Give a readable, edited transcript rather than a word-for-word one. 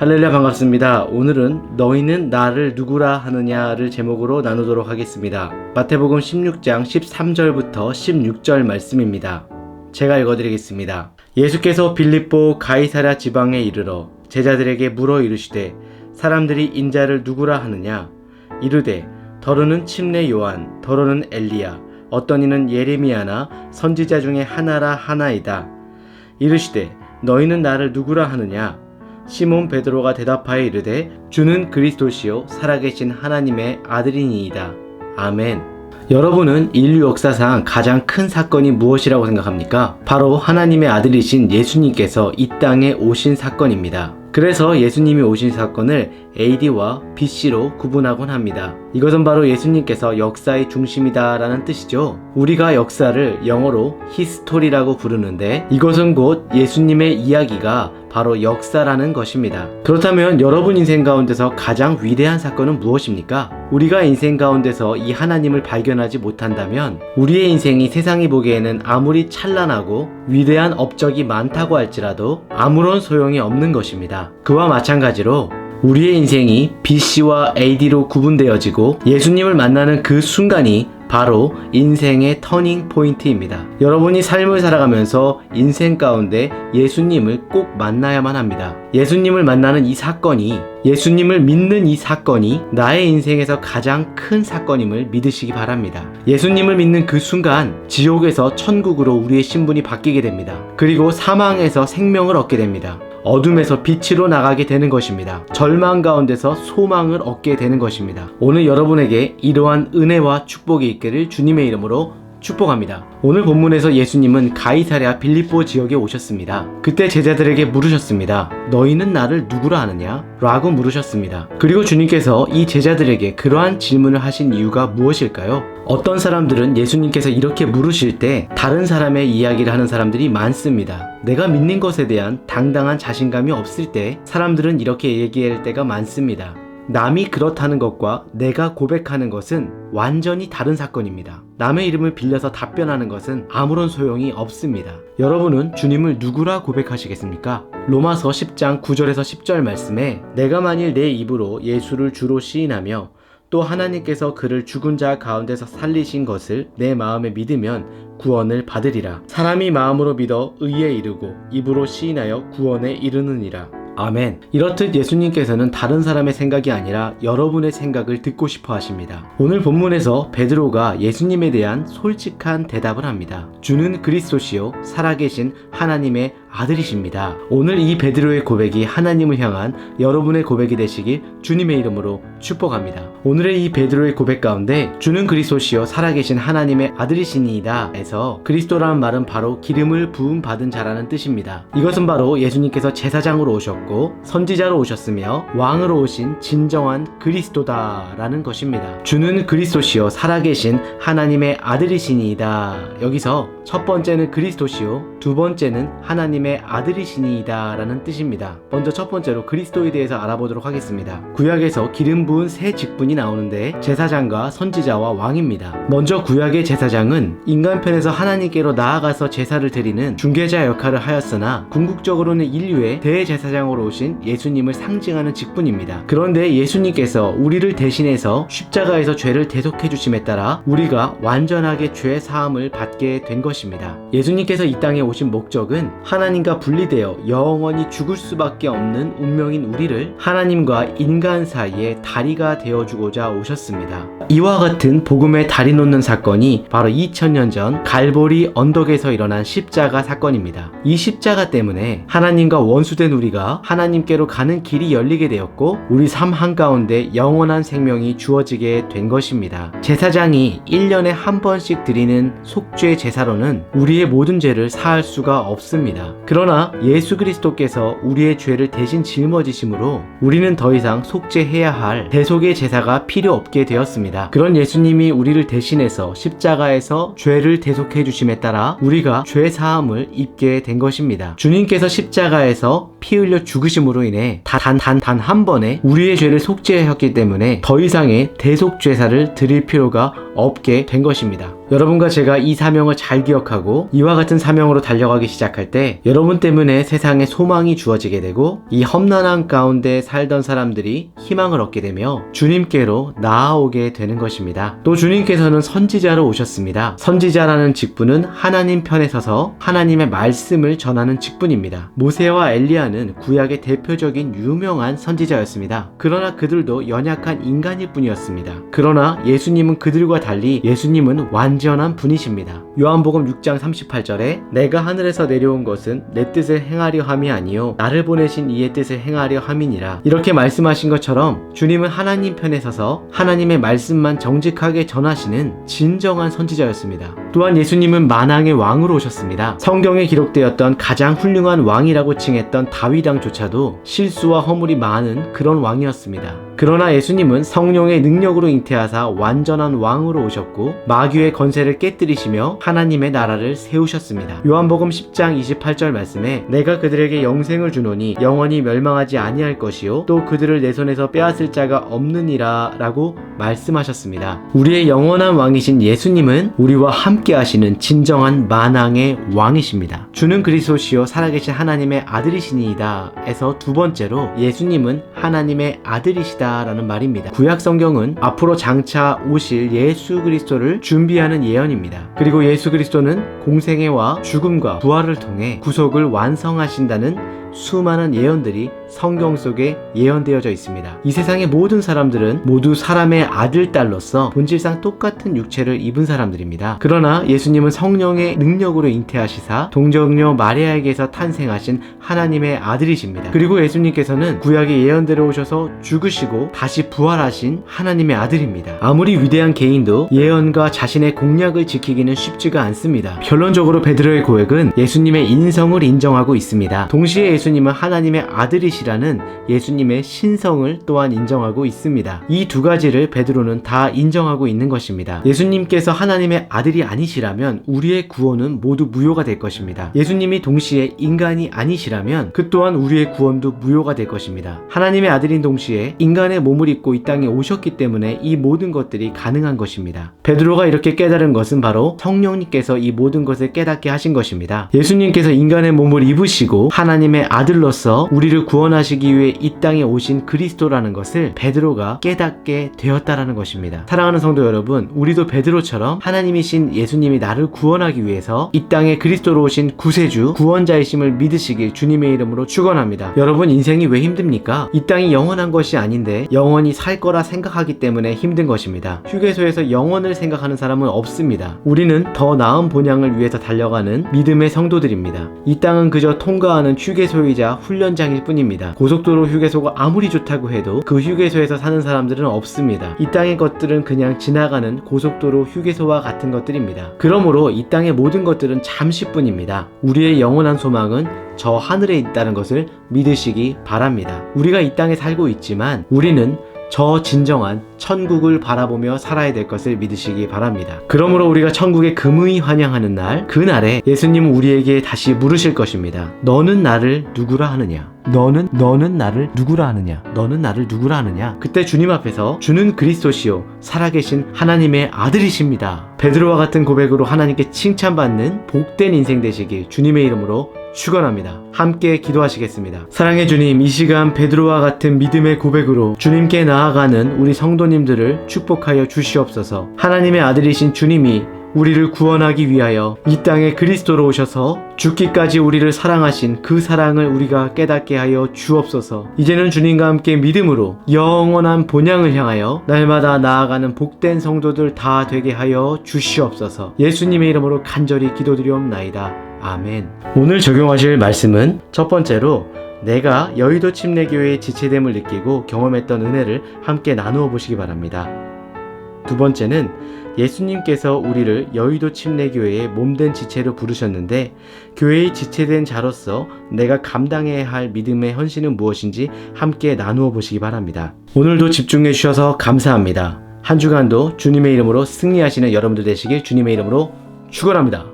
할렐루야, 반갑습니다. 오늘은 너희는 나를 누구라 하느냐를 제목으로 나누도록 하겠습니다. 마태복음 16장 13절부터 16절 말씀입니다. 제가 읽어드리겠습니다. 예수께서 빌립보 가이사랴 지방에 이르러 제자들에게 물어 이르시되 사람들이 인자를 누구라 하느냐? 이르되 더러는 침례 요한, 더러는 엘리야, 어떤 이는 예레미야나 선지자 중에 하나라 하나이다. 이르시되 너희는 나를 누구라 하느냐? 시몬 베드로가 대답하여 이르되 주는 그리스도시요 살아계신 하나님의 아들이니이다. 아멘. 여러분은 인류 역사상 가장 큰 사건이 무엇이라고 생각합니까? 바로 하나님의 아들이신 예수님께서 이 땅에 오신 사건입니다. 그래서 예수님이 오신 사건을 AD와 BC로 구분하곤 합니다. 이것은 바로 예수님께서 역사의 중심이다라는 뜻이죠. 우리가 역사를 영어로 히스토리라고 부르는데 이것은 곧 예수님의 이야기가 바로 역사라는 것입니다. 그렇다면 여러분 인생 가운데서 가장 위대한 사건은 무엇입니까? 우리가 인생 가운데서 이 하나님을 발견하지 못한다면 우리의 인생이 세상이 보기에는 아무리 찬란하고 위대한 업적이 많다고 할지라도 아무런 소용이 없는 것입니다. 그와 마찬가지로 우리의 인생이 BC와 AD로 구분되어지고 예수님을 만나는 그 순간이 바로 인생의 터닝 포인트입니다. 여러분이 삶을 살아가면서 인생 가운데 예수님을 꼭 만나야만 합니다. 예수님을 만나는 이 사건이, 예수님을 믿는 이 사건이 나의 인생에서 가장 큰 사건임을 믿으시기 바랍니다. 예수님을 믿는 그 순간 지옥에서 천국으로 우리의 신분이 바뀌게 됩니다. 그리고 사망에서 생명을 얻게 됩니다. 어둠에서 빛으로 나가게 되는 것입니다. 절망 가운데서 소망을 얻게 되는 것입니다. 오늘 여러분에게 이러한 은혜와 축복이 있기를 주님의 이름으로 축복합니다. 오늘 본문에서 예수님은 가이사랴 빌립보 지역에 오셨습니다. 그때 제자들에게 물으셨습니다. 너희는 나를 누구라 하느냐? 라고 물으셨습니다. 그리고 주님께서 이 제자들에게 그러한 질문을 하신 이유가 무엇일까요? 어떤 사람들은 예수님께서 이렇게 물으실 때 다른 사람의 이야기를 하는 사람들이 많습니다. 내가 믿는 것에 대한 당당한 자신감이 없을 때 사람들은 이렇게 얘기할 때가 많습니다. 남이 그렇다는 것과 내가 고백하는 것은 완전히 다른 사건입니다. 남의 이름을 빌려서 답변하는 것은 아무런 소용이 없습니다. 여러분은 주님을 누구라 고백하시겠습니까? 로마서 10장 9절에서 10절 말씀에 내가 만일 내 입으로 예수를 주로 시인하며 또 하나님께서 그를 죽은 자 가운데서 살리신 것을 내 마음에 믿으면 구원을 받으리라. 사람이 마음으로 믿어 의에 이르고 입으로 시인하여 구원에 이르느니라. 아멘. 이렇듯 예수님께서는 다른 사람의 생각이 아니라 여러분의 생각을 듣고 싶어 하십니다. 오늘 본문에서 베드로가 예수님에 대한 솔직한 대답을 합니다. 주는 그리스도시요 살아계신 하나님의 아들이십니다. 오늘 이 베드로의 고백이 하나님을 향한 여러분의 고백이 되시길 주님의 이름으로 축복합니다. 오늘의 이 베드로의 고백 가운데 주는 그리스도시요 살아계신 하나님의 아들이시니이다 에서 그리스도라는 말은 바로 기름을 부음 받은 자라는 뜻입니다. 이것은 바로 예수님께서 제사장으로 오셨고 선지자로 오셨으며 왕으로 오신 진정한 그리스도다라는 것입니다. 주는 그리스도시요 살아계신 하나님의 아들이시니이다. 여기서 첫 번째는 그리스도시요 두 번째는 하나님의 아들이시니이다 라는 뜻입니다. 먼저 첫 번째로 그리스도에 대해서 알아보도록 하겠습니다. 구약에서 기름 부은 세 직분이 나오는데 제사장과 선지자와 왕입니다. 먼저 구약의 제사장은 인간편에서 하나님께로 나아가서 제사를 드리는 중개자 역할을 하였으나 궁극적으로는 인류의 대제사장으로 오신 예수님을 상징하는 직분입니다. 그런데 예수님께서 우리를 대신해서 십자가에서 죄를 대속해 주심에 따라 우리가 완전하게 죄 사함을 받게 된 것입니다. 예수님께서 이 땅에 오신 목적은 하나님과 분리되어 영원히 죽을 수밖에 없는 운명인 우리를 하나님과 인간 사이에 다리가 되어주고자 오셨습니다. 이와 같은 복음의 다리 놓는 사건이 바로 2000년 전 갈보리 언덕에서 일어난 십자가 사건입니다. 이 십자가 때문에 하나님과 원수된 우리가 하나님께로 가는 길이 열리게 되었고 우리 삶 한가운데 영원한 생명이 주어지게 된 것입니다. 제사장이 1년에 한 번씩 드리는 속죄 제사로는 우리의 모든 죄를 사할 수가 없습니다. 그러나 예수 그리스도께서 우리의 죄를 대신 짊어지심으로 우리는 더 이상 속죄해야 할 대속의 제사가 필요 없게 되었습니다. 그런 예수님이 우리를 대신해서 십자가에서 죄를 대속해 주심에 따라 우리가 죄 사함을 입게 된 것입니다. 주님께서 십자가에서 피 흘려 죽으심으로 인해 단 한 번에 우리의 죄를 속죄하였기 때문에 더 이상의 대속 제사를 드릴 필요가 없게 된 것입니다. 여러분과 제가 이 사명을 잘 기억하고 이와 같은 사명으로 달려가기 시작할 때 여러분 때문에 세상에 소망이 주어지게 되고 이 험난한 가운데 살던 사람들이 희망을 얻게 되며 주님께로 나아오게 되는 것입니다. 또 주님께서는 선지자로 오셨습니다. 선지자라는 직분은 하나님 편에 서서 하나님의 말씀을 전하는 직분입니다. 모세와 엘리야는 구약의 대표적인 유명한 선지자였습니다. 그러나 그들도 연약한 인간일 뿐이었습니다. 그러나 예수님은 그들과 달리 예수님은 완전한 분이십니다. 요한복음 6장 38절에 내가 하늘에서 내려온 것은 내 뜻을 행하려 함이 아니요 나를 보내신 이의 뜻을 행하려 함이니라. 이렇게 말씀하신 것처럼 주님은 하나님 편에 서서 하나님의 말씀만 정직하게 전하시는 진정한 선지자였습니다. 또한 예수님은 만왕의 왕으로 오셨습니다. 성경에 기록되었던 가장 훌륭한 왕이라고 칭했던 다윗 왕조차도 실수와 허물이 많은 그런 왕이었습니다. 그러나 예수님은 성령의 능력으로 잉태하사 완전한 왕으로 오셨고 마귀의 권세를 깨뜨리시며 하나님의 나라를 세우셨습니다. 요한복음 10장 28절 말씀에 내가 그들에게 영생을 주노니 영원히 멸망하지 아니할 것이요 또 그들을 내 손에서 빼앗을 자가 없느니라 라고 말씀하셨습니다. 우리의 영원한 왕이신 예수님은 우리와 함께 하시는 진정한 만왕의 왕이십니다. 주는 그리스도시요 살아계신 하나님의 아들이시니이다 에서 두 번째로 예수님은 하나님의 아들이시다 라는 말입니다. 구약 성경은 앞으로 장차 오실 예수 그리스도를 준비하는 예언입니다. 그리고 예수 그리스도는 공생애와 죽음과 부활을 통해 구속을 완성하신다는 수많은 예언들이 성경 속에 예언되어져 있습니다. 이 세상의 모든 사람들은 모두 사람의 아들, 딸로서 본질상 똑같은 육체를 입은 사람들입니다. 그러나 예수님은 성령의 능력으로 잉태하시사 동정녀 마리아에게서 탄생하신 하나님의 아들이십니다. 그리고 예수님께서는 구약의 예언대로 오셔서 죽으시고 다시 부활하신 하나님의 아들입니다. 아무리 위대한 개인도 예언과 자신의 공약을 지키기는 쉽지가 않습니다. 결론적으로 베드로의 고백은 예수님의 인성을 인정하고 있습니다. 동시에 예수님은 하나님의 아들이시라는 예수님의 신성을 또한 인정하고 있습니다. 이 두 가지를 베드로는 다 인정하고 있는 것입니다. 예수님께서 하나님의 아들이 아니시라면 우리의 구원은 모두 무효가 될 것입니다. 예수님이 동시에 인간이 아니시라면 그 또한 우리의 구원도 무효가 될 것입니다. 하나님의 아들인 동시에 인간의 몸을 입고 이 땅에 오셨기 때문에 이 모든 것들이 가능한 것입니다. 베드로가 이렇게 깨달은 것은 바로 성령님께서 이 모든 것을 깨닫게 하신 것입니다. 예수님께서 인간의 몸을 입으시고 하나님의 아들로서 우리를 구원하시기 위해 이 땅에 오신 그리스도라는 것을 베드로가 깨닫게 되었다라는 것입니다. 사랑하는 성도 여러분, 우리도 베드로처럼 하나님이신 예수님이 나를 구원하기 위해서 이 땅에 그리스도로 오신 구세주, 구원자이심을 믿으시길 주님의 이름으로 축원합니다. 여러분, 인생이 왜 힘듭니까? 이 땅이 영원한 것이 아닌데 영원히 살 거라 생각하기 때문에 힘든 것입니다. 휴게소에서 영원을 생각하는 사람은 없습니다. 우리는 더 나은 본향을 위해서 달려가는 믿음의 성도들입니다. 이 땅은 그저 통과하는 휴게소이자 훈련장일 뿐입니다. 고속도로 휴게소가 아무리 좋다고 해도 그 휴게소에서 사는 사람들은 없습니다. 이 땅의 것들은 그냥 지나가는 고속도로 휴게소와 같은 것들입니다. 그러므로 이 땅의 모든 것들은 잠시뿐입니다. 우리의 영원한 소망은 저 하늘에 있다는 것을 믿으시기 바랍니다. 우리가 이 땅에 살고 있지만 우리는 저 진정한 천국을 바라보며 살아야 될 것을 믿으시기 바랍니다. 그러므로 우리가 천국에 금의 환영하는 날, 그날에 예수님은 우리에게 다시 물으실 것입니다. 너는 나를 누구라 하느냐? 너는 나를 누구라 하느냐? 너는 나를 누구라 하느냐? 그때 주님 앞에서 주는 그리스도시요 살아계신 하나님의 아들이십니다. 베드로와 같은 고백으로 하나님께 칭찬받는 복된 인생 되시길 주님의 이름으로 축원합니다. 함께 기도하시겠습니다. 사랑의 주님, 이 시간 베드로와 같은 믿음의 고백으로 주님께 나아가는 우리 성도님들을 축복하여 주시옵소서. 하나님의 아들이신 주님이 우리를 구원하기 위하여 이 땅에 그리스도로 오셔서 죽기까지 우리를 사랑하신 그 사랑을 우리가 깨닫게 하여 주옵소서. 이제는 주님과 함께 믿음으로 영원한 본향을 향하여 날마다 나아가는 복된 성도들 다 되게 하여 주시옵소서. 예수님의 이름으로 간절히 기도드리옵나이다. 아멘. 오늘 적용하실 말씀은 첫 번째로 내가 여의도 침례교회의 지체됨을 느끼고 경험했던 은혜를 함께 나누어 보시기 바랍니다. 두 번째는 예수님께서 우리를 여의도 침례교회의 몸된 지체로 부르셨는데 교회의 지체된 자로서 내가 감당해야 할 믿음의 헌신은 무엇인지 함께 나누어 보시기 바랍니다. 오늘도 집중해 주셔서 감사합니다. 한 주간도 주님의 이름으로 승리하시는 여러분들 되시길 주님의 이름으로 축원합니다.